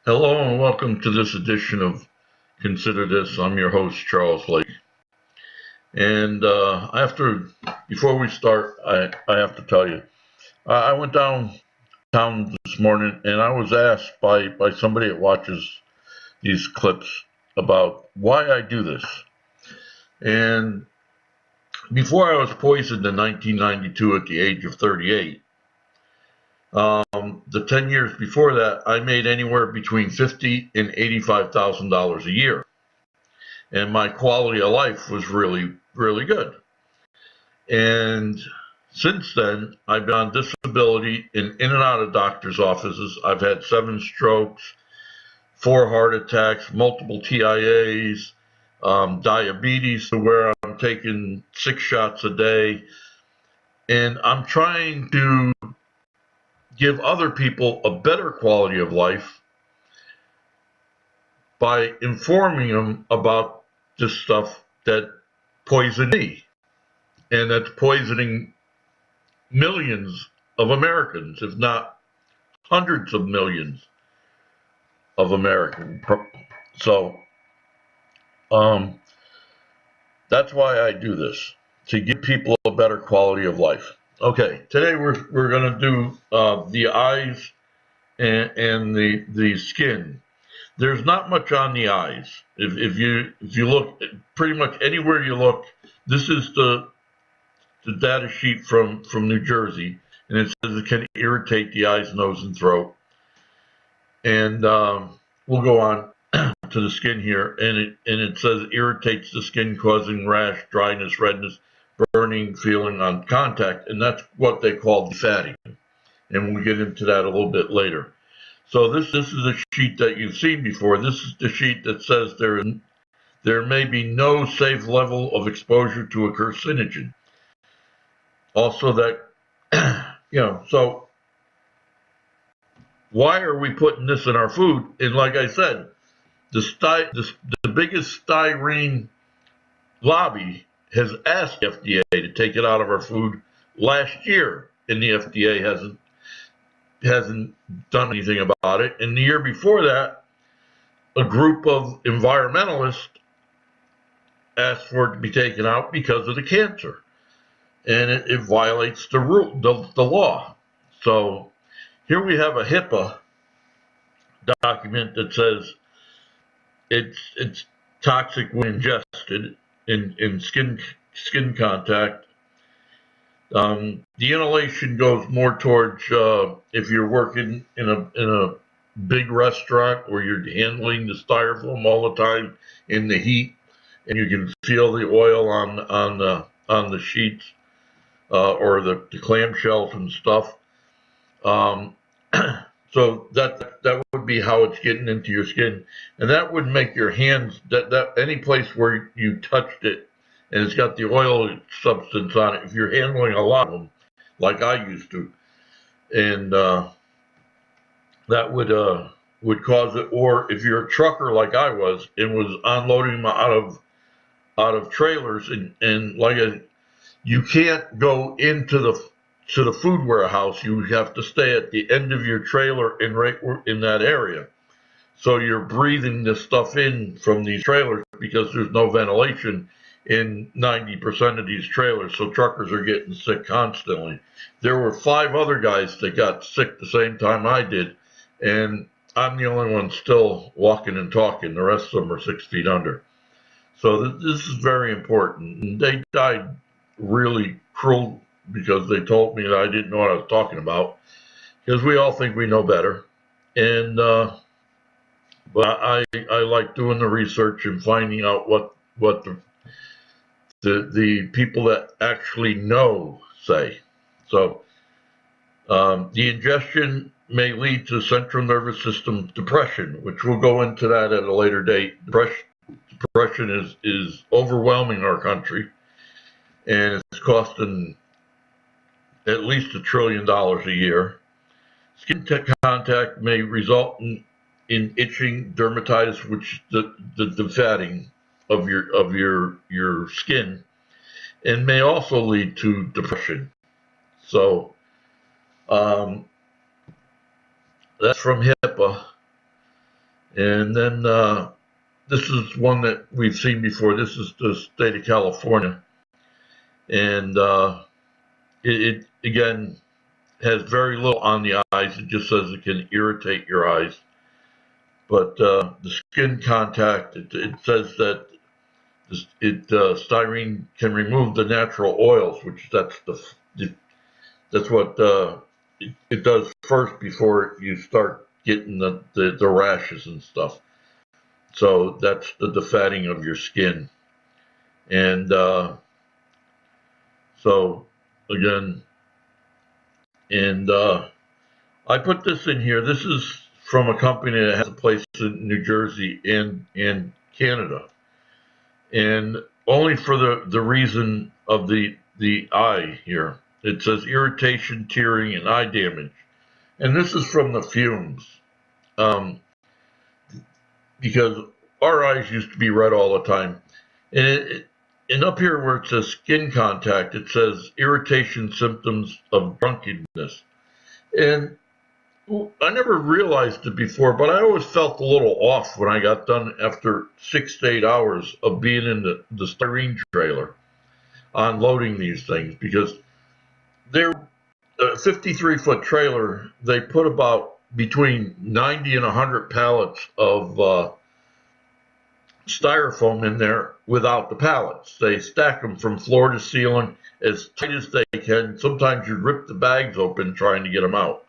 Hello and welcome to this edition of Consider This. I'm your host, Charles Lake. And before we start, I have to tell you, I went downtown this morning and I was asked by somebody that watches these clips about why I do this. And before I was poisoned in 1992 at the age of 38, the 10 years before that, I made anywhere between $50,000 and $85,000 a year. And my quality of life was really, really good. And since then, I've been on disability in and out of doctor's offices. I've had 7 strokes, 4 heart attacks, multiple TIAs, diabetes to where I'm taking 6 shots a day. And I'm trying to give other people a better quality of life by informing them about this stuff that poisoned me and that's poisoning millions of Americans, if not hundreds of millions of Americans. So um, that's why I do this, to give people a better quality of life. Okay, today we're going to do the eyes and the skin. There's not much on the eyes. If you look pretty much anywhere you look, this is the data sheet from New Jersey, and it says it can irritate the eyes, nose, and throat. And we'll go on to the skin here, and it says irritates the skin, causing rash, dryness, redness, burning, feeling on contact, and that's what they call defatting. And we'll get into that a little bit later. So this is a sheet that you've seen before. This is the sheet that says there may be no safe level of exposure to a carcinogen. Also, that so why are we putting this in our food? And like I said, the biggest styrene lobby has asked the FDA to take it out of our food last year, and the FDA hasn't done anything about it. And the year before that, a group of environmentalists asked for it to be taken out because of the cancer, and it violates the law. So here we have a HIPAA document that says it's toxic when ingested in skin contact. The inhalation goes more towards if you're working in a big restaurant where you're handling the styrofoam all the time in the heat, and you can feel the oil on the sheets or the clamshells and stuff. Um, so that would be how it's getting into your skin, and that would make your hands that any place where you touched it and it's got the oil substance on it. If you're handling a lot of them, like I used to, and that would cause it. Or if you're a trucker like I was and was unloading them out of trailers, and you can't go into the food warehouse. You have to stay at the end of your trailer and right in that area. So you're breathing this stuff in from these trailers because there's no ventilation in 90% of these trailers. So truckers are getting sick constantly. There were 5 other guys that got sick the same time I did, and I'm the only one still walking and talking. The rest of them are 6 feet under. So this is very important. And they died really cruel because they told me that I didn't know what I was talking about. Because we all think we know better, and but I like doing the research and finding out what the people that actually know say. So the ingestion may lead to central nervous system depression, which we'll go into that at a later date. Depression is overwhelming our country, and it's costing at least $1 trillion a year. Skin contact may result in itching, dermatitis, which the fatting of your skin, and may also lead to depression. So that's from HIPAA. And then this is one that we've seen before. This is the state of California. And it again has very little on the eyes. It just says it can irritate your eyes. But the skin contact, it says that styrene can remove the natural oils, which that's what it does first before you start getting the rashes and stuff. So that's the defatting of your skin. And so again, and I put this in here. This is from a company that has a place in New Jersey and Canada, and only for the reason of the eye here. It says irritation, tearing, and eye damage, and this is from the fumes, because our eyes used to be red all the time, and up here where it says skin contact, it says irritation symptoms of drunkenness, and I never realized it before, but I always felt a little off when I got done after 6 to 8 hours of being in the styrene trailer unloading these things, because they're a 53-foot trailer. They put about between 90 and 100 pallets of styrofoam in there without the pallets. They stack them from floor to ceiling as tight as they can. Sometimes you rip the bags open trying to get them out.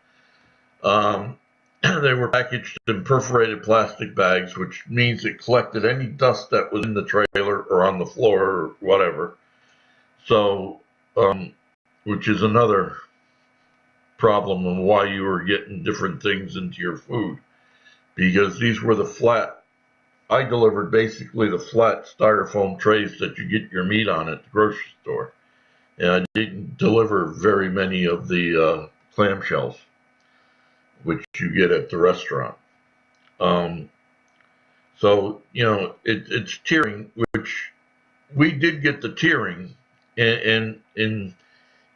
They were packaged in perforated plastic bags, which means it collected any dust that was in the trailer or on the floor or whatever. So, which is another problem on why you were getting different things into your food, because these were the flat. I delivered basically the flat styrofoam trays that you get your meat on at the grocery store, and I didn't deliver very many of the clamshells, which you get at the restaurant. So, it's tearing, which we did get the tearing, and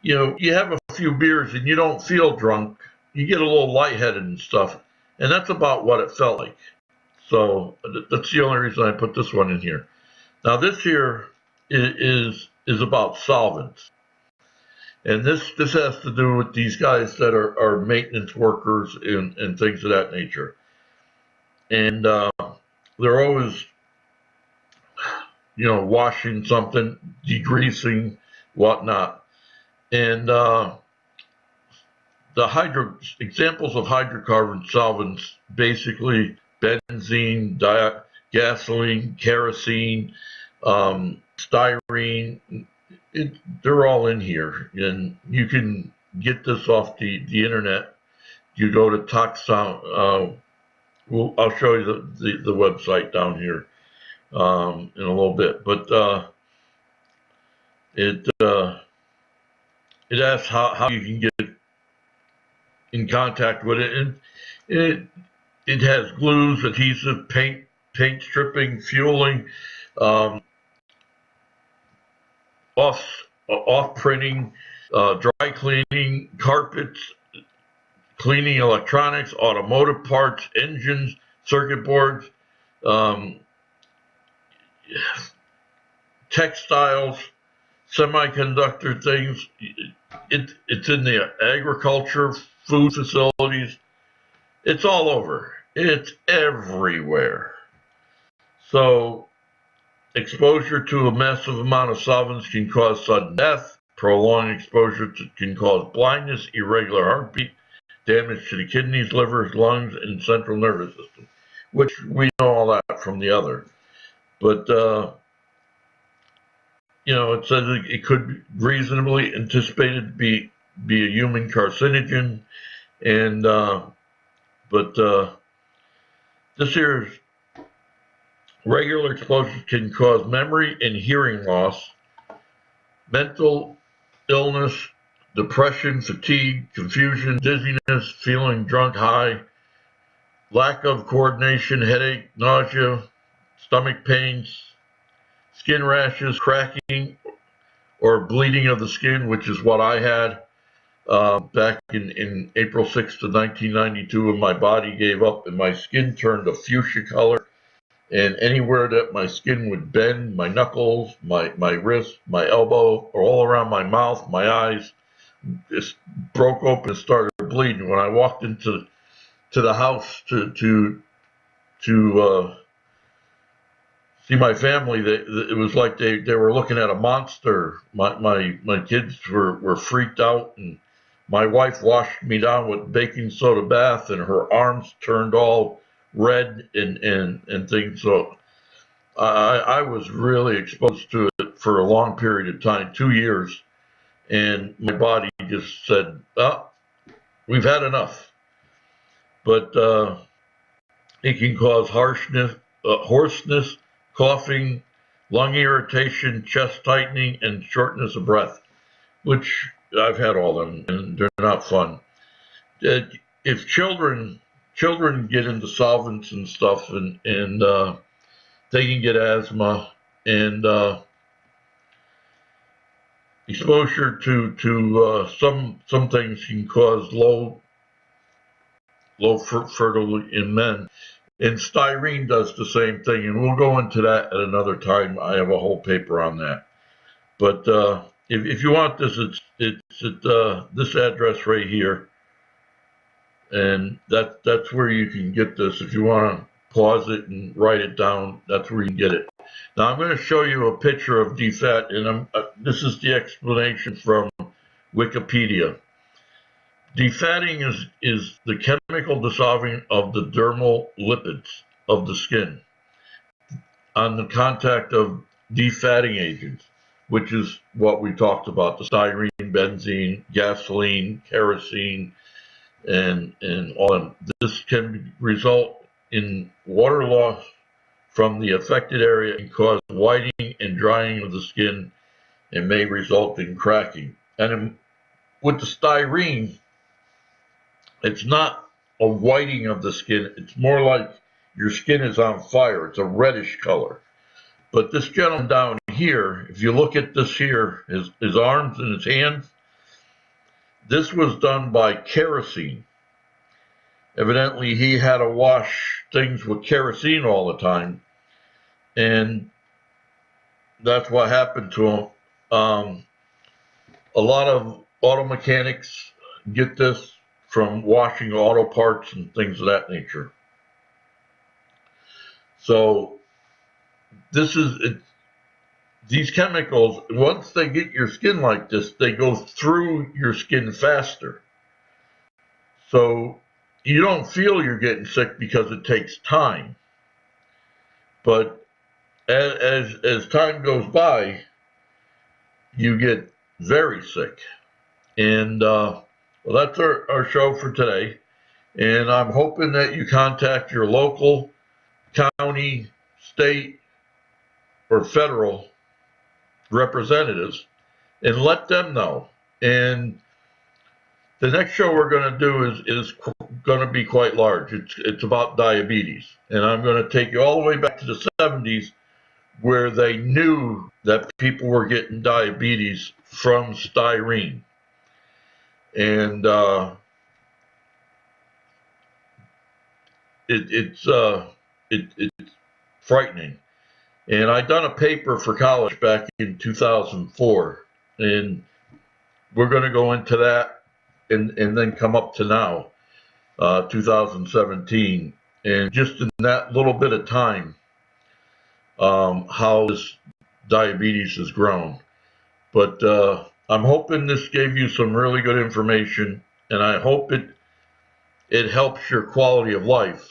you have a few beers and you don't feel drunk. You get a little lightheaded and stuff, and that's about what it felt like. So that's the only reason I put this one in here. Now this here is about solvents. And this has to do with these guys that are maintenance workers and things of that nature. And they're always, washing something, degreasing, whatnot. And the examples of hydrocarbon solvents, basically benzene, gasoline, kerosene, styrene, they're all in here, and you can get this off the internet. You go to I'll show you the website down here in a little bit, but it asks how you can get in contact with it, and it has glues, adhesive, paint stripping, fueling, off printing, dry cleaning, carpets, cleaning electronics, automotive parts, engines, circuit boards, textiles, semiconductor things. It's in the agriculture, food facilities. It's all over. It's everywhere. So exposure to a massive amount of solvents can cause sudden death. Prolonged exposure can cause blindness, irregular heartbeat, damage to the kidneys, livers, lungs, and central nervous system, which we know all that from the other. But, it says it could be reasonably anticipated to be a human carcinogen. And, but this here is regular exposure can cause memory and hearing loss, mental illness, depression, fatigue, confusion, dizziness, feeling drunk, high, lack of coordination, headache, nausea, stomach pains, skin rashes, cracking or bleeding of the skin, which is what I had, back in April 6th of 1992, when my body gave up and my skin turned a fuchsia color. And anywhere that my skin would bend, my knuckles, my wrist, my elbow, or all around my mouth, my eyes, just broke open and started bleeding. When I walked into the house to see my family, it was like they were looking at a monster. My kids were freaked out, and my wife washed me down with baking soda bath, and her arms turned all red and things. So I was really exposed to it for a long period of time, 2 years, and my body just said, "Oh, we've had enough." But it can cause hoarseness, coughing, lung irritation, chest tightening, and shortness of breath, which I've had all of them, and they're not fun. If children get into solvents and stuff, and they can get asthma, and exposure to some things can cause low fertility in men. And styrene does the same thing, and we'll go into that at another time. I have a whole paper on that. But if you want this, it's at this address right here, and that's where you can get this. If you want to pause it and write it down, that's where you can get it. Now I'm going to show you a picture of DFAT, and this is the explanation from Wikipedia. Defatting is the chemical dissolving of the dermal lipids of the skin on the contact of defatting agents, which is what we talked about: the styrene, benzene, gasoline, kerosene, and all of them. This can result in water loss from the affected area and cause whitening and drying of the skin, and may result in cracking. And with the styrene, it's not a whiting of the skin. It's more like your skin is on fire. It's a reddish color. But this gentleman down here, if you look at this here, his arms and his hands, this was done by kerosene. Evidently, he had to wash things with kerosene all the time, and that's what happened to him. A lot of auto mechanics get this from washing auto parts and things of that nature. So these chemicals, once they get your skin like this, they go through your skin faster. So you don't feel you're getting sick because it takes time. But as time goes by, you get very sick. And well, that's our show for today. And I'm hoping that you contact your local, county, state, or federal representatives and let them know. And the next show we're going to do is going to be quite large. It's about diabetes, and I'm going to take you all the way back to the 70s, where they knew that people were getting diabetes from styrene, and it's frightening. And I done a paper for college back in 2004, and we're going to go into that and then come up to now, 2017, and just in that little bit of time, how this diabetes has grown. But I'm hoping this gave you some really good information, and I hope it helps your quality of life.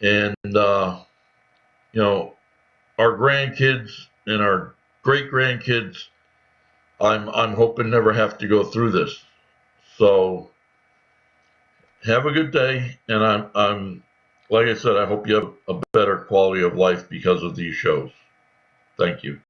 And our grandkids and our great grandkids, I'm hoping never have to go through this. So have a good day, and I'm like I said, I hope you have a better quality of life because of these shows. Thank you.